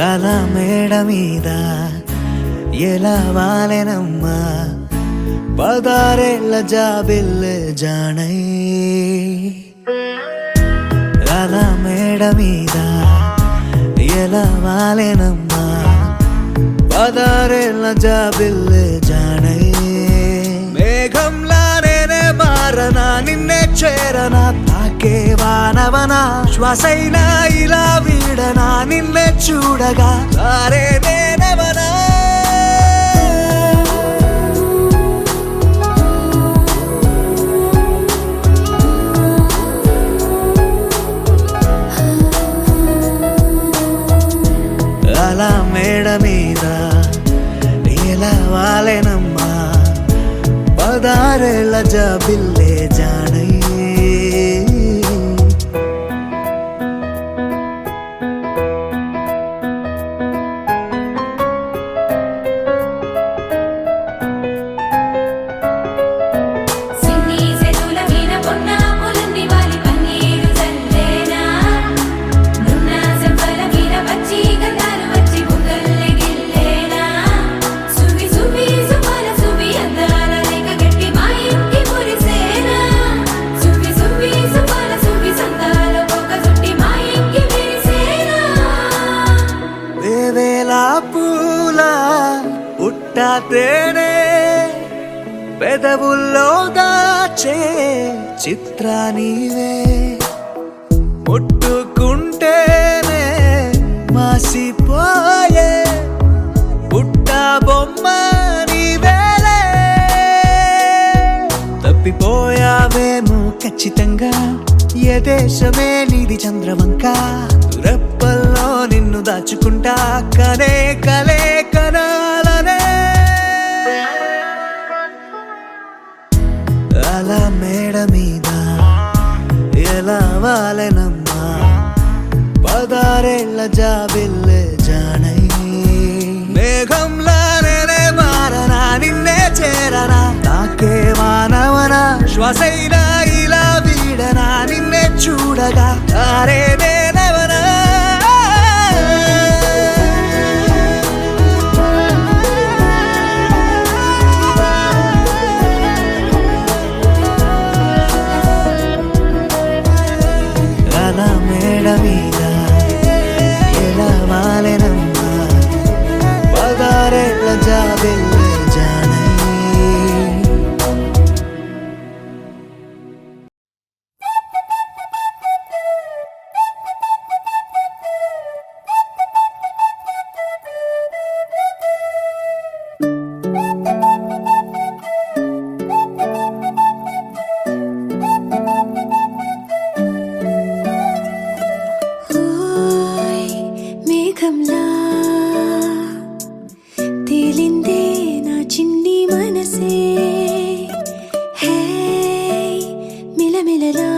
అలా మేడ మీద ఎలా వాలెనమ్మా పదారేళ్ల జాబిల్లె జానై. అలా మేడ మీద ఎలా వాలెనమ్మా పదారేళ్ల జాబిల్లె జానై. మేఘంలా నేనే మారనా నిన్నే చేరనా తాకే వానవనా శ్వాసైనా ఇలా వీడనా నిన్నే చూడగా సారే నేనవనా. అలా మేడ మీద ఎలా వాలెనమ్మా పదారేళ్ల జాబిల్లె జానై. పూల పుట్టతేనే పెదవుల్లో దాచే చిత్ర నీవే ముట్టుకుంటేనే మాసిపోయే పుట్ట బొమ్మ నీవేలే. తప్పిపోయావేమో ఖచ్చితంగా ఏ దేశమే నీది చంద్రవంక రెప్పల్లో నిన్ను దాచుకుంటా కనే కలే కనాలనే. అలా మేడ మీద ఎలా వాలెనమ్మా పదారేళ్ల జాబిల్లె జానై. మేఘంలా నేనే మారనా నిన్నే చేరనా తాకే వానవనా శ్వాసైనా ఇలా వీడనా నిన్నే చూడగా సారే నేనవనా. అలా మేడ మీద ఎలా వాలెనమ్మా పదారేళ్ల జాబిల్లె జానై. మేఘంలా తేలిందే నా చిన్ని మనసే హే మిలమిలలా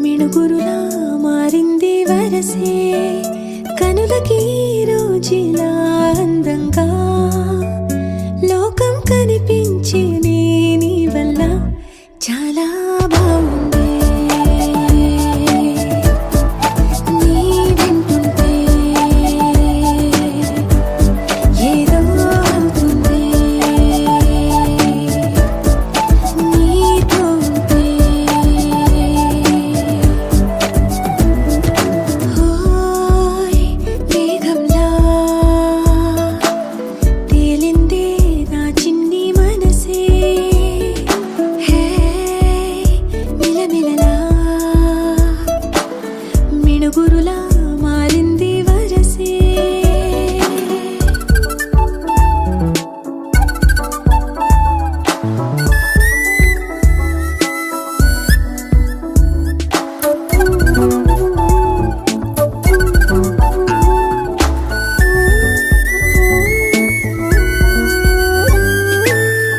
మిణుగురులా మారింది వరసే కనులకి రోజులా అందంగా లోకం కనిపించే నీ వల్ల చాలా బాగుంది. మిణుగురులా మారింది వరసే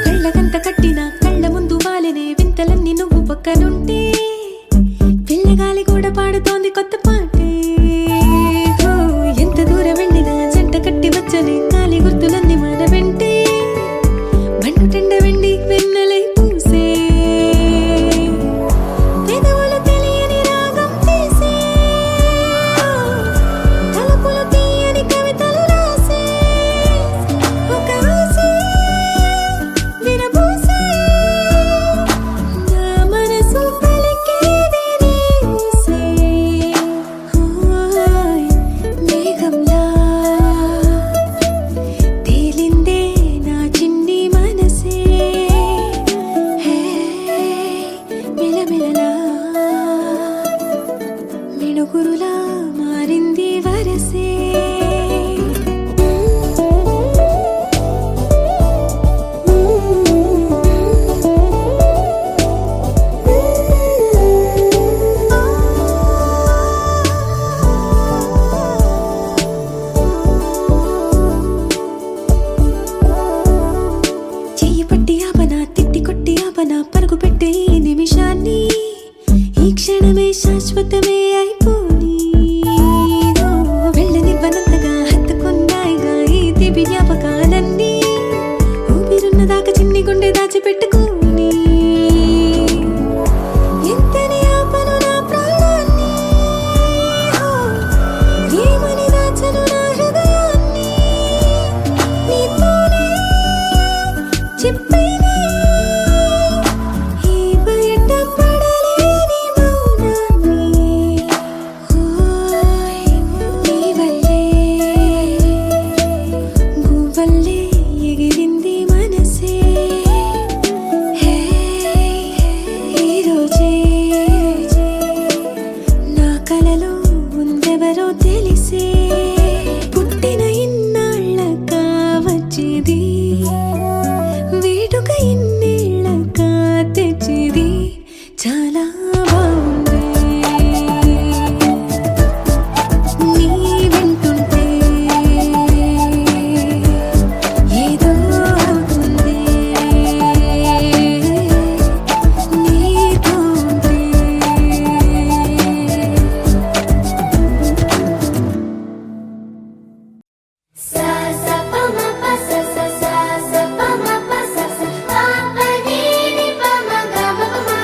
కళ్ళకంత కట్టిన కళ్ళ ముందు వాలెనే వింతలన్నీ నువ్వు పక్కనుంటే పిల్లగాలి కూడా పాడుతోంది కొత్త పాటే. మిణుగురులా మారింది వరసే చెయ్యి పట్టి ఆపనా తిట్టి కొట్టి ఆపనా పరుగు పెట్టే ఈ నిమిషాన్ని ఈ క్షణమే శాశ్వతమే అయిపోని వెళ్ళనివ్వనంతగా హత్తుకున్నాయిగా ఈ తీపి జ్ఞాపకాలన్నీ ఊపిరున్నదాకా చిన్ని గుండె దాచిపెట్టుకోని ఎంతని ఆపను నా ప్రాణాన్ని ఏమని దాచను నా హృదయాన్ని నీతోనే చెప్పేనే ఈ బయట పడలేని మౌనాన్ని ఓయ్ నీ వల్లే గువ్వల్లే ఎగిరింది మనసే హే ఈ రోజే నా కలలో ఉందెవరో తెలిసే పుట్టిన ఇన్నాళ్ళ కావచ్చేది వేడుక ఇన్నేళ్ళక తెచ్చిది చాలా బాగుంది నీ వింటుంటే ఏదో అవుతుంది నీతో ఉంటే sa sa pa ma pa sa sa sa sa pa ma pa sa sa pa pa ni ni pa ma ga ma pa ma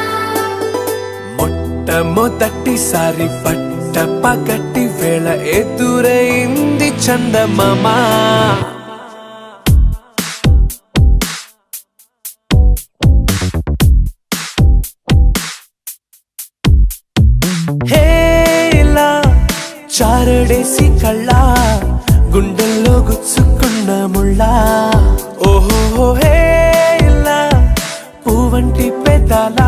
మొట్టమొదటిసారి పట్ట పగటి వేళ ఎదురైంది చందమామ హేలా చారడేసి కళ్ళ గుండెల్లో గుచ్చుకున్న ముళ్ళ ఓహో హేలా పువ్వంటి పెదాల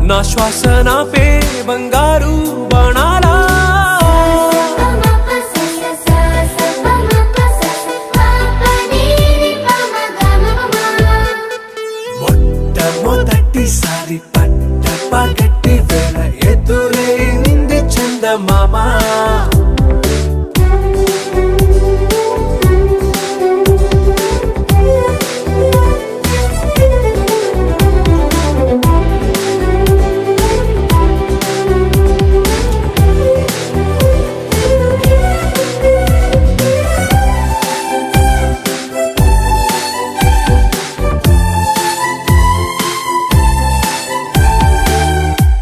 నా శ్వాస నా పే బంగారు బాణాలా pa ma pa sa sa sa sa pa ma pa sa sa pa pa ni ni pa ma ga ma pa ma మొట్టమొదటిసారి పట్ట పగటి వేళ ఎదురైంది చందమామ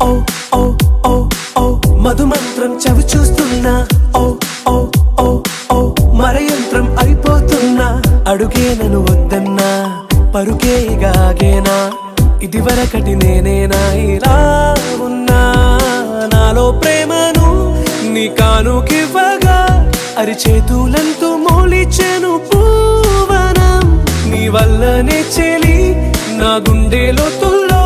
ఓ ఓ ఓ ఓ మధుమంత్రం చవి చూస్తున్నా ఓ ఓ ఓ ఓ మరయంత్రం అయిపోతున్నా అడుగే నన్ను వద్దన్నా పరుగేగాగేనా ఇదివరకటి నేనేనా ఇలా ఉన్నా నాలో ప్రేమను నీ కానుకివ్వగా అరిచేతులంతో మోలిచెను పూవనం నీ వల్లనే చెలి నా గుండె లోతుల్లో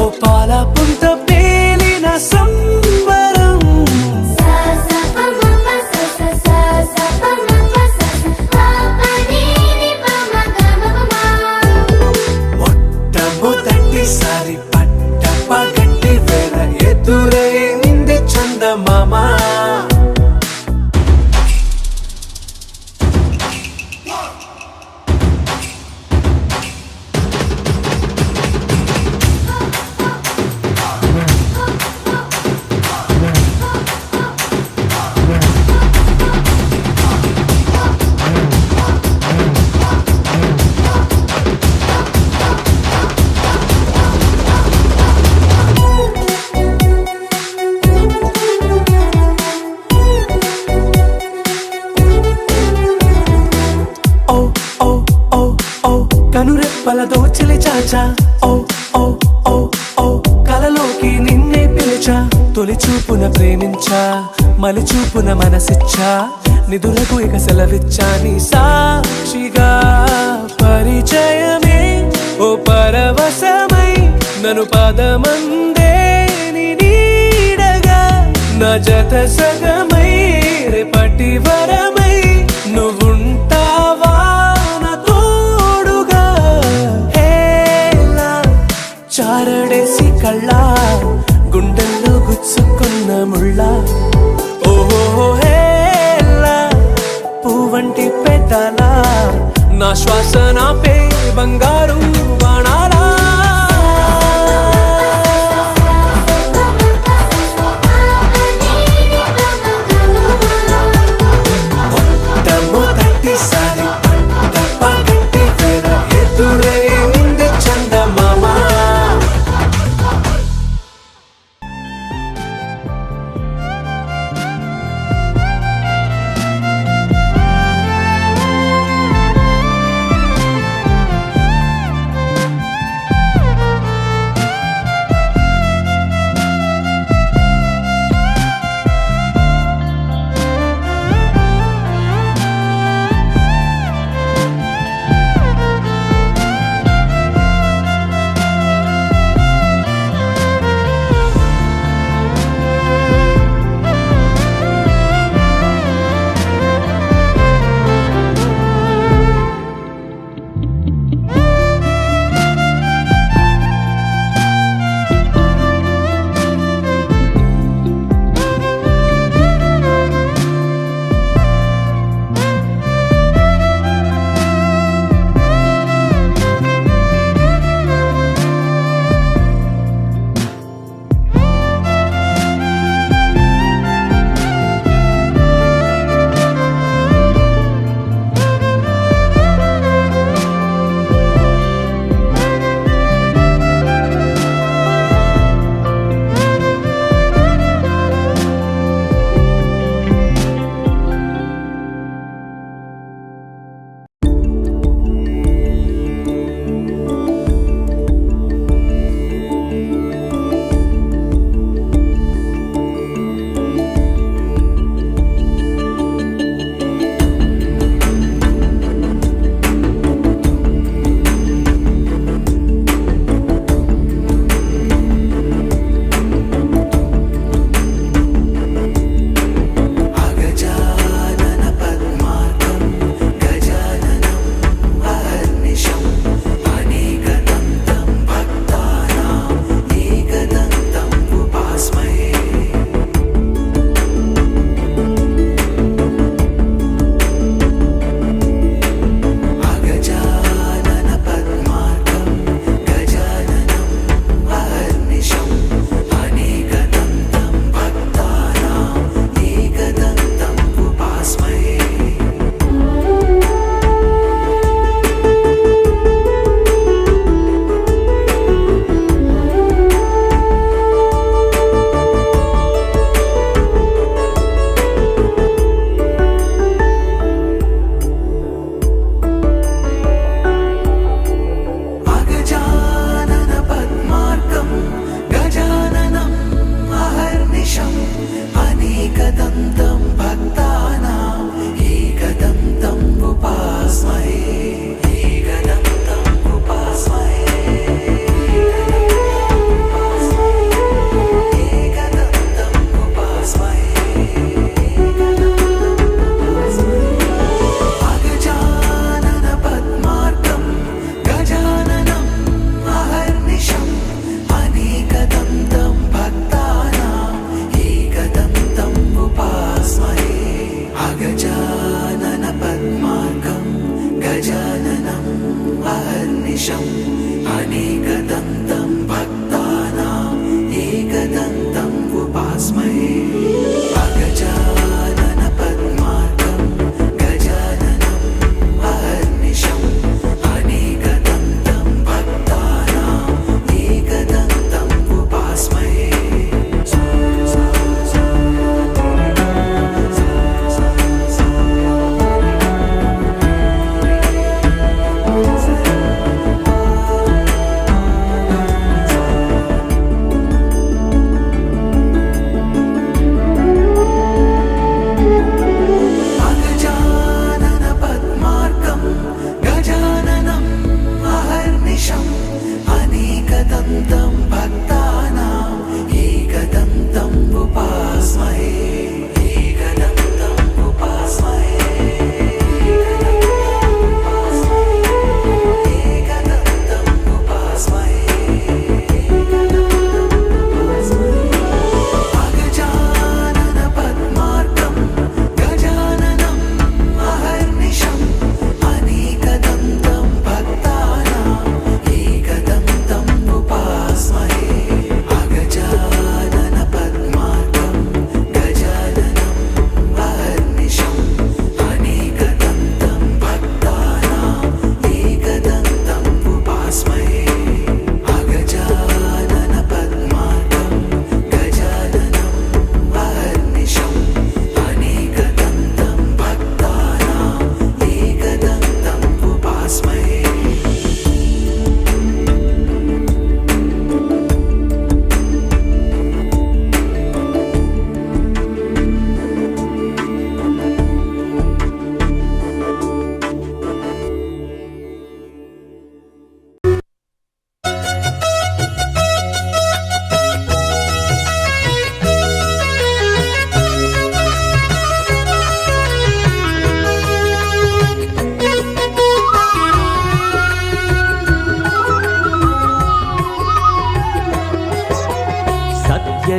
ఓ పాల పుంత పేలిన సంబరం sa sa pa ma pa sa sa sa sa pa ma pa sa sa pa pa ni ni pa ma ga ma pa ma మొట్టమొదటిసారి పట్ట పగటి వేళ ఎదురైంది చందమామ కనురెప్పలతో చెలి చాచా ఓ ఓ ఓ ఓ కలలోకి నిన్నే పిలిచా తొలి చూపున ప్రేమించా మలి చూపున మనసిచ్చా నిదులకు ఇక సెలవిచ్చా నీ సాక్షిగా పరిచయమే ఓ పరవశమై నన్ను పదమందే నీ నీడగా నా జత సగమై రేపటి వరమై నువ్వుంటావా నా తోడుగా హేలా చారడేసి కళ్ళ గుండెల్లో గుచ్చుకున్న ముళ్ళ ఓహో హేలా పువ్వంటి పెదల నా శ్వాస నాపే బంగారు బాణాలా మొదటిసారి పగటి వేళ ఎదురైంది చందమామ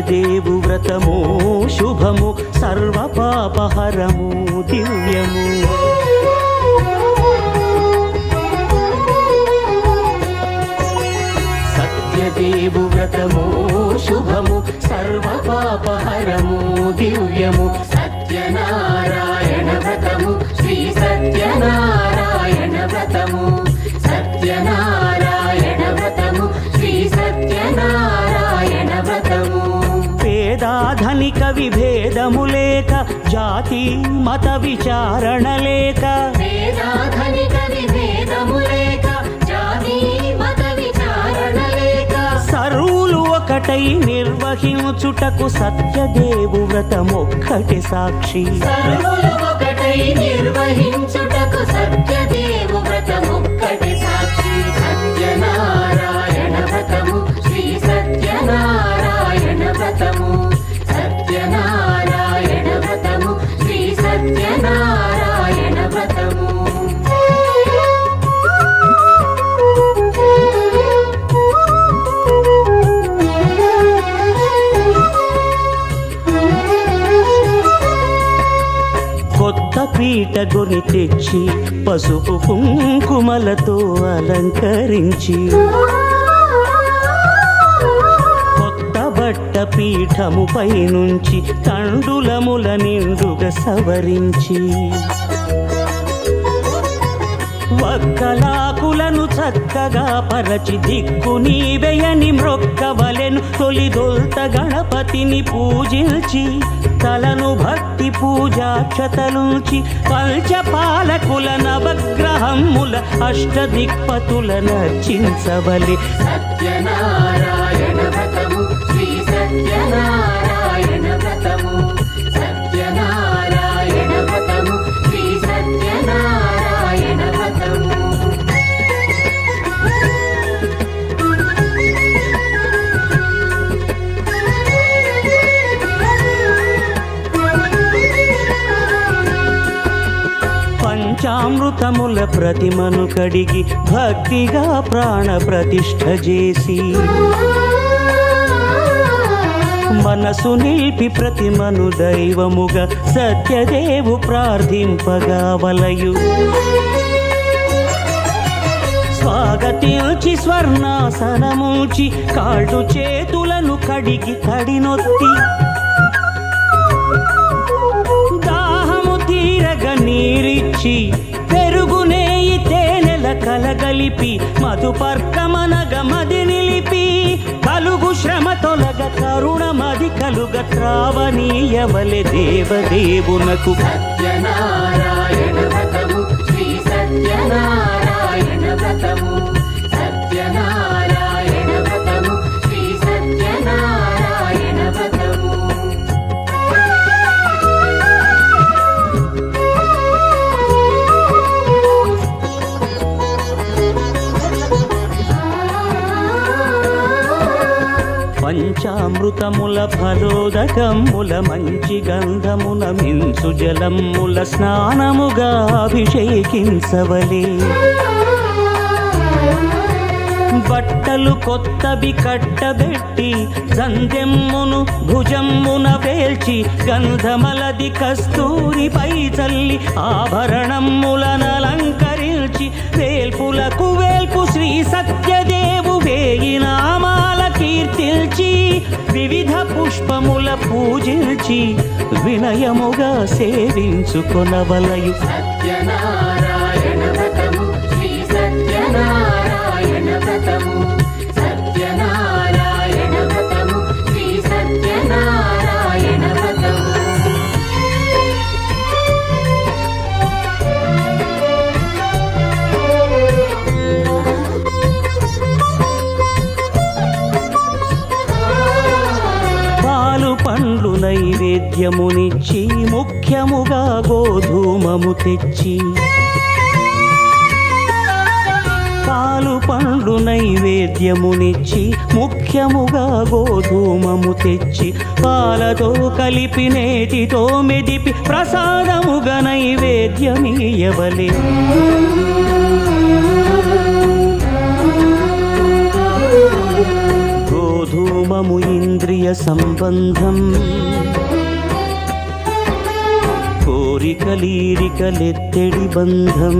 సత్యదేవు వ్రతము శుభము సర్వ పాపహరము దివ్యము. సత్యదేవు వ్రతము శుభము సర్వ పాపహరము దివ్యము. సత్యనారాయణ వ్రతము శ్రీ సత్యనారాయణ వ్రతము సత్యనారాయణ వ్రతము శ్రీ సత్యనారాయణ వ్రతము. పేదాధనిక విభేదము లేక జాతి మత విచారణ లేక వేదాధనిక విభేదము లేక జాతి మత విచారణ లేక సర్వులు ఒకటై నిర్వహించుటకు సత్యదేవు వ్రతమొక్కటి సాక్షి. సర్వులు ఒకటై నిర్వహించుటకు సత్యదేవు వ్రతమొక్కటి సాక్షి. సత్యనారాయణ వ్రతము శ్రీ సత్యనారాయణ వ్రతము సత్యనారాయణ వ్రతము శ్రీ సత్యనారాయణ వ్రతము. కొత్త పీట గొని తెచ్చి పసుపు కుంకుమలతో అలంకరించి కొత్త బట్ట పీఠముపై నుంచి తండులముల నిండుగా సవరించి వక్కలాకులను చక్కగా పరచి దిక్కు నీవెయని మ్రొక్కవలెను. తొలిదొల్త గణపతిని పూజించి తలను భక్తి పూజాక్షతలుంచి పంచపాలకుల నవగ్రహముల అష్టదిక్పతుల నర్చించవలె. సత్యనారాయణ వ్రతము శ్రీ సత్యనారాయణ వ్రతము సత్యనారాయణ వ్రతము శ్రీ సత్యనారాయణ వ్రతము. పంచామృతముల ప్రతిమను కడిగి భక్తిగా ప్రాణ ప్రతిష్ఠ చేసి మనసు నిలిపి ప్రతిమను దైవముగా సత్యదేవు ప్రార్థింపగా వలయు. స్వాగతించి స్వర్ణాసనముంచి కాళ్ళు చేతులను కడిగి తడినొత్తి నీరిచ్చి పెరుగు నేయి తేనెల కలగలిపి మధుపర్కమనగ మది నిలిపి కలుగు శ్రమ తొలగ కరుణమది కలుగ త్రావనీయవలె దేవదేవునకు. సత్యనారాయణ వ్రతము శ్రీ సత్యనారాయణ వ్రతము సత్యనారాయణ వ్రతము శ్రీ సత్యనారాయణ వ్రతము. పంచామృతముల ఫలోదకముల మంచి గంధమున మించు జలముల స్నానముగా అభిషేకించవలే. బట్టలు కొత్తవి కట్టబెట్టి గంధెమ్మును భుజమ్మున వేల్చి గంధమలది కస్తూరిపై చల్లి ఆభరణములనలంకరించి వేల్పులకు వేల్పు శ్రీ సత్యదేవు వేయి నామాల కీర్తిల్చి వివిధ పుష్పముల పూజించి వినయముగా సేవించుకొనవలయు. సత్యనారాయణ వ్రతము శ్రీ సత్యనారాయణ వ్రతము సత్యనారాయణ వ్రతము శ్రీ సత్యనారాయణ వ్రతము. పాలు పండ్లు నైవేద్యమునిచ్చి ముఖ్యముగా గోధూమము తెచ్చి పాలు పండ్లు నైవేద్యమునిచ్చి ముఖ్యముగా గోధూమము తెచ్చి పాలతో కలిపి నేతితో మెదిపి ప్రసాదముగా నైవేద్యమీయవలే. గోధూమ రూపము ఇంద్రియ సంబంధం కోరికలీరికలెత్తెడి బంధం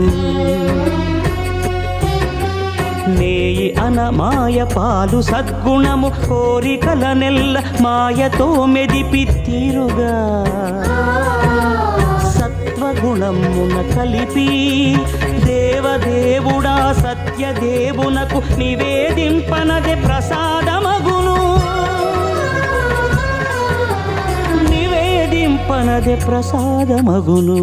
నేయి అనమాయ పాలు సద్గుణము కోరికల నెల్ల మాయతో మెదిపి తీరుగా సత్వగుణమున కలిపి దేవదేవుడా సత్యదేవునకు నివేదింపనదే ప్రసాదమగును నివేదింపనదే ప్రసాదమగును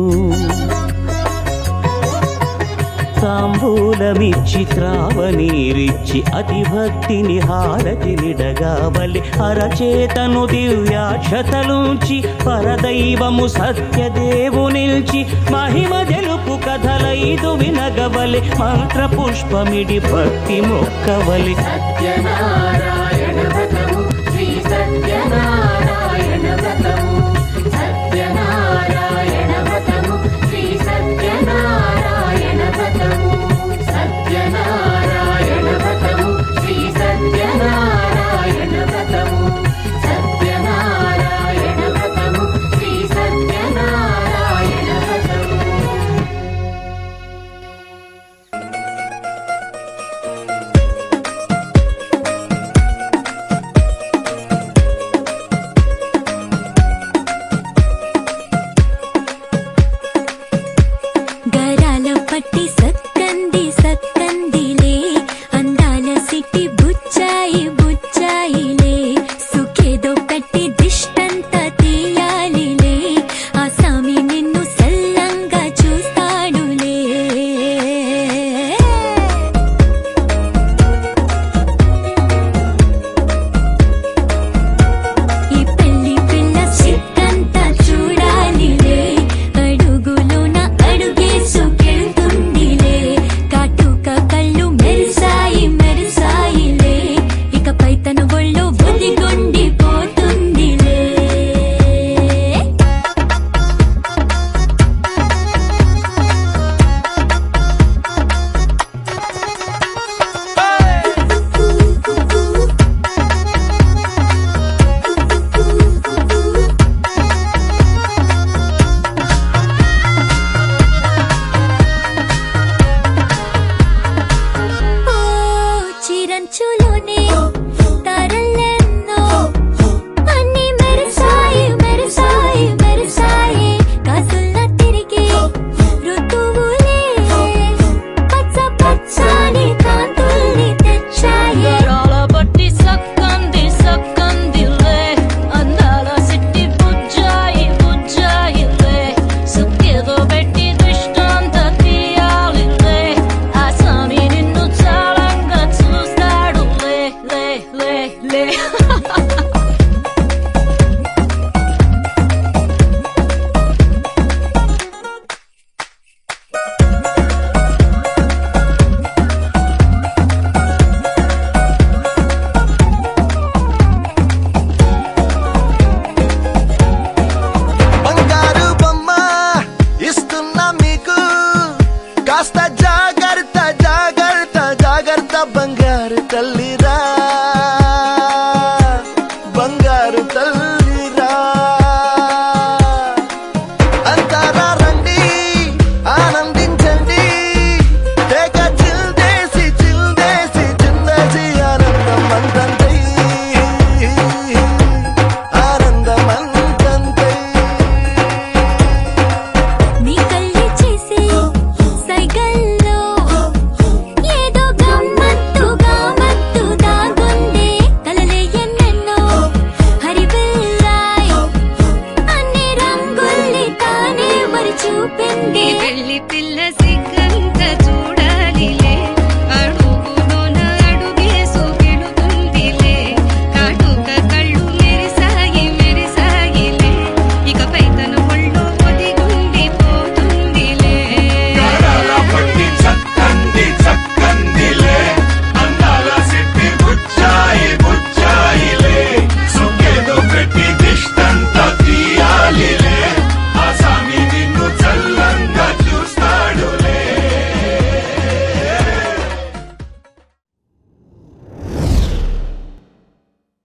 తాంబూలమిచ్చి త్రావనీరిచ్చి అతిభక్తిని హారతినిడగావలి అరచేతను దివ్యాక్షతలుంచి పరదైవము సత్యదేవునిల్చి మహిమ తెలుపు కథలైదు వినగవలి మంత్ర పుష్పమిడి భక్తి మొక్కవలి సత్యనారాయణ వ్రతము శ్రీ సత్యనారాయణ వ్రతము సత్యనారాయణ వ్రతము శ్రీ సత్యనారాయణ వ్రతము సత్యనారాయణ వ్రతము శ్రీ సత్యనారాయణ వ్రతము సత్యనారాయణ వ్రతము శ్రీ సత్యనారాయణ వ్రతము గరాల పట్టి సక్కంది సక్కందిలే అందాల సిట్టి బుచ్చాయి బుచ్చాయిలే సుఖేదో పెట్టి దిష్టంతా తీయాలిలే ఆ స్వామి నిన్ను సల్లంగా చూస్తాడులే ఈ పెళ్లి పిల్ల సిట్టంతా చూడాలిలే అడుగులోన అడుగేసుకెళ్తుందిలే కాటుక కళ్ళు మెరిసాయి మెరిసాయిలే ఇకపై తన ఒళ్ళో బుద్ధిగుండి పోతుందిలే ఓ చిరంచులోనే తారలెన్నో అన్ని మెరిసాయి మెరిసాయి మెరిసాయి కాసుల్ల తిరిగి ఋతువులే పచ్చ పచ్చని కాంతుల్ని తెచ్చాయి గరాల పట్టి సక్కంది సక్కందిలే అందాల సిట్టి బుజ్జాయి బుజ్జాయిలే సుఖేదో పెట్టి దుష్టంత తీయాలిలే ఆ స్వామి నిన్ను చాలంగా చూస్తాడు లే లే లే లే బంగారు బొమ్మ ఇస్తున్నా మీకు కాస్త జాగ్రత్త జాగ్రత్త జాగ్రత్త బంగారు తల్లిరా బంగారు తల్లిరా అంతారా రండి ఆనందించండి తెగ చిల్దేసి చిల్దేసి జిందజీ ఆనందం అంతంతై ఆనందం అంతంతై నీ కళ్ళే చేసే సైగల్లో ఏదో గమ్మత్తుగా మత్తు దాగుందే కలలే ఎన్నెన్నో హరిబిల్లాయ్ అన్ని రంగుల్ని తానే మరి చూపింది పెళ్లి పిల్ల